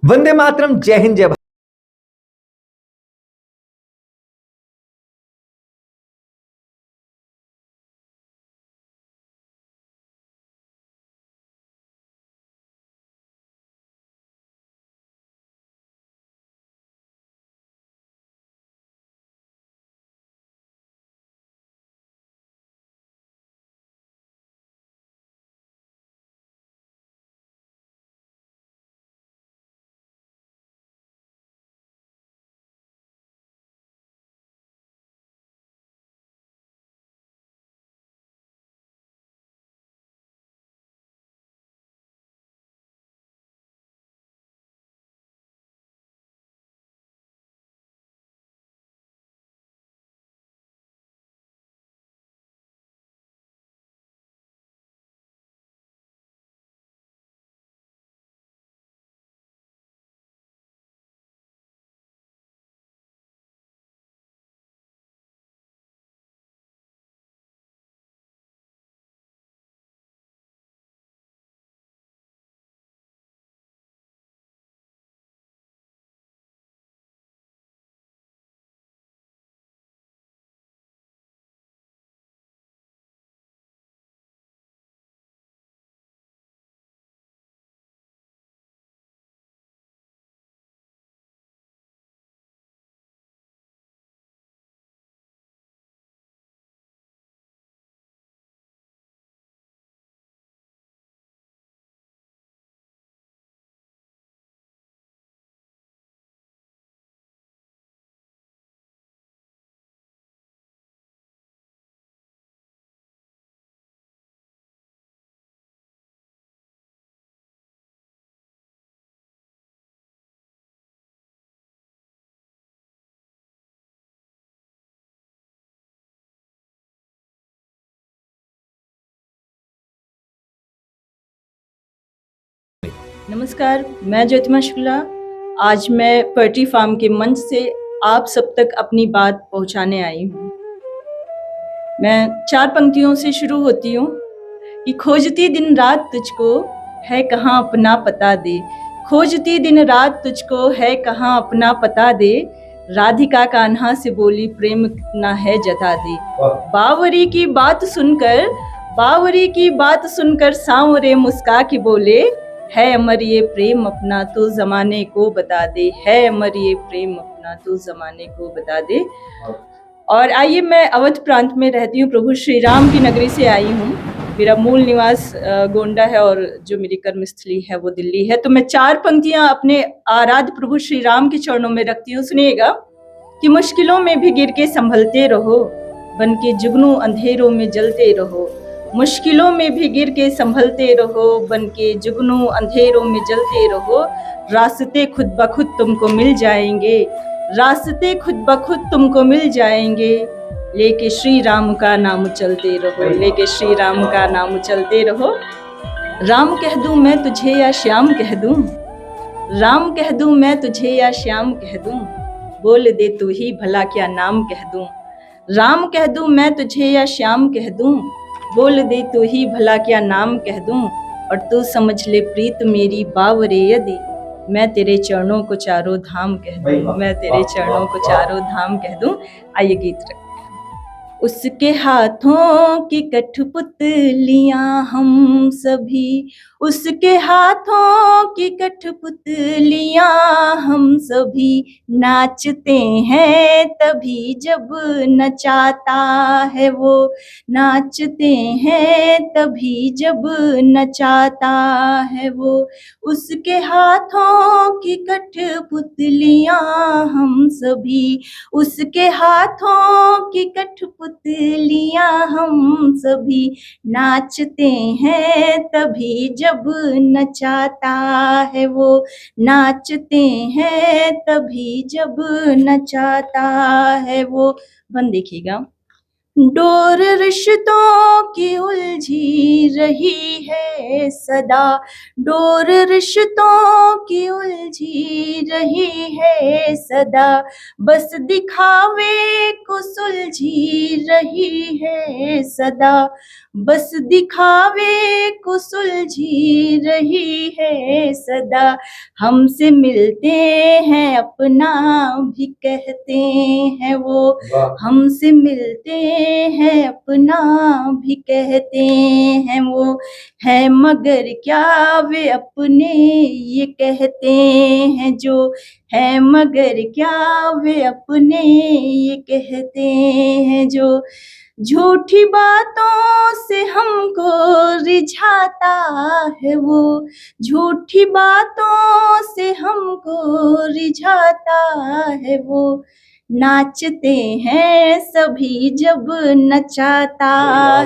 वंदे मातरम। जय हिंद, जय भारत। नमस्कार, मैं ज्योतिमा शुक्ला। आज मैं पोएट्री फार्म के मंच से आप सब तक अपनी बात पहुंचाने आई हूँ। मैं 4 पंक्तियों से शुरू होती हूँ कि खोजती दिन रात तुझको है कहाँ अपना पता दे। खोजती दिन रात तुझको है कहाँ अपना पता दे। राधिका कान्हा से बोली प्रेम कितना है जता दे। बावरी की बात सुनकर सांवरे मुस्का के बोले है अमर ये प्रेम अपना तो जमाने को बता दे। है अमर ये प्रेम अपना तो जमाने को बता दे। और आइए, मैं अवध प्रांत में रहती हूँ, प्रभु श्री राम की नगरी से आई हूँ। मेरा मूल निवास गोंडा है और जो मेरी कर्मस्थली है वो दिल्ली है। तो मैं 4 पंक्तियां अपने आराध्य प्रभु श्री राम के चरणों में रखती हूँ। सुनिएगा कि मुश्किलों में भी गिर के संभलते रहो, बन के जुगनू अंधेरों में जलते रहो। मुश्किलों में भी गिर के संभलते रहो, बन के जुगनू अंधेरों में जलते रहो। रास्ते खुद ब खुद तुमको मिल जाएंगे, रास्ते खुद ब खुद तुमको मिल जाएंगे। लेके श्री राम का नाम चलते रहो, लेके श्री राम का नाम चलते रहो। राम कह दूं मैं तुझे या श्याम कह दूं, राम कह दूं मैं तुझे या श्याम कह दूं। बोल दे तू ही भला क्या नाम कह दूं। राम कह दूं मैं तुझे या श्याम कह दूं। बोल दे तू ही भला क्या नाम कह दूं। और तू समझ ले प्रीत मेरी बावरे यदि, मैं तेरे चरणों को चारों धाम कह दूं। मैं तेरे चरणों को चारों धाम कह दूं। आइए गीत रखते हैं। उसके हाथों की कठपुतलियां हम सभी, उसके हाथों की कठपुतलियां हम सभी नाचते हैं तभी जब नचाता है वो। नाचते हैं तभी जब नचाता है वो। उसके हाथों की कठपुतलियां हम सभी, उसके हाथों की कठपुतलियां हम सभी नाचते हैं तभी जब नचाता है वो। नाचते हैं तभी जब नचाता है वो। बन देखिएगा। डोर रिश्तों की उलझी रही है सदा, डोर रिश्तों की उलझी रही रही है सदा, बस दिखावे को सुलझी रही है सदा, बस दिखावे को सुलझी रही है सदा। हमसे मिलते हैं अपना भी कहते हैं वो, हमसे मिलते हैं अपना भी कहते हैं वो, है मगर क्या वे अपने ये कहते हैं जो, है मगर क्या वे अपने ये कहते हैं जो। झूठी बातों से हमको रिझाता है वो, झूठी बातों से हमको रिझाता है वो। नाचते हैं सभी जब नचाता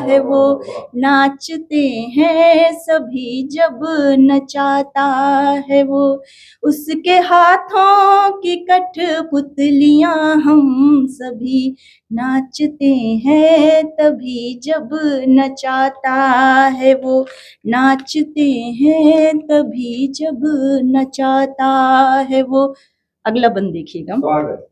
है वो, नाचते हैं सभी जब नचाता है वो। उसके हाथों की कठपुतलियां हम सभी नाचते हैं तभी जब नचाता है वो, नाचते हैं तभी जब नचाता है वो। अगला बंद देखिएगा।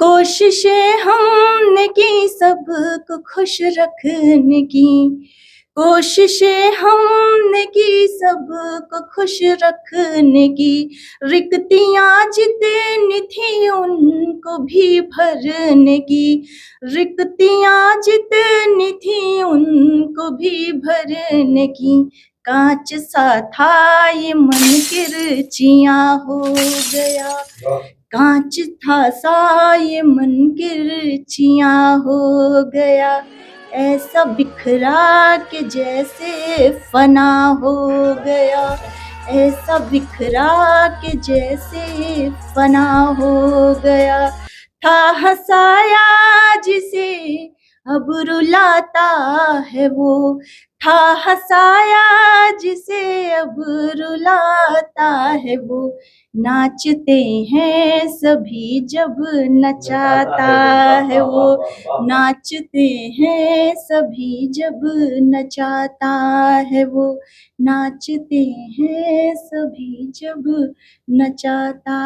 कोशिशें हमने की सबको खुश रखने की, कोशिशें हमने की सबको खुश रखने की, रिक्तियाँ जितनी थी उनको भी भरने की, रिक्तियाँ जितनी थी उनको भी भरने की। कांच सा था ये मन किरचियाँ हो गया, कांच था सा ये मन किरचियाँ हो गया। ऐसा बिखरा के जैसे फना हो गया, ऐसा बिखरा के जैसे फना हो गया। था हंसाया जिसे अब रुलाता है वो, था हंसाया जिसे अब रुलाता है वो। नाचते हैं सभी जब नचाता है वो, नाचते हैं सभी जब नचाता है वो, नाचते हैं सभी जब नचाता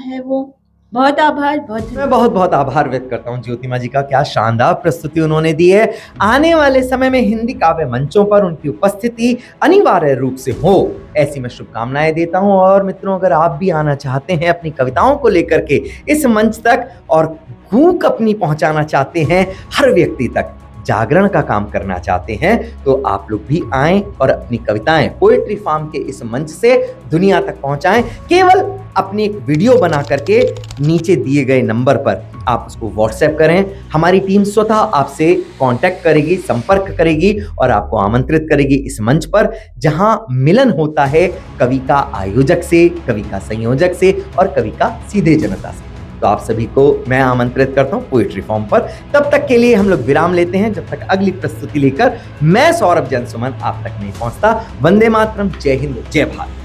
है वो। बहुत आभार। मैं बहुत बहुत आभार व्यक्त करता हूँ ज्योतिमा जी का। क्या शानदार प्रस्तुति उन्होंने दी है। आने वाले समय में हिंदी काव्य मंचों पर उनकी उपस्थिति अनिवार्य रूप से हो, ऐसी मैं शुभकामनाएं देता हूँ। और मित्रों, अगर आप भी आना चाहते हैं अपनी कविताओं को लेकर के इस मंच तक और गूंज अपनी पहुंचाना चाहते हैं हर व्यक्ति तक, जागरण का काम करना चाहते हैं, तो आप लोग भी आएं और अपनी कविताएं पोएट्री फार्म के इस मंच से दुनिया तक पहुंचाएं। केवल अपनी एक वीडियो बना करके नीचे दिए गए नंबर पर आप उसको व्हाट्सएप करें, हमारी टीम स्वतः आपसे कांटेक्ट करेगी, संपर्क करेगी और आपको आमंत्रित करेगी इस मंच पर, जहां मिलन होता है कवि का आयोजक से, कवि का संयोजक से और कवि का सीधे जनता से। तो आप सभी को मैं आमंत्रित करता हूं पोएट्री फॉर्म पर। तब तक के लिए हम लोग विराम लेते हैं, जब तक अगली प्रस्तुति लेकर मैं सौरभ जनसुमन आप तक नहीं पहुंचता। वंदे मातरम, जय हिंद, जय भारत।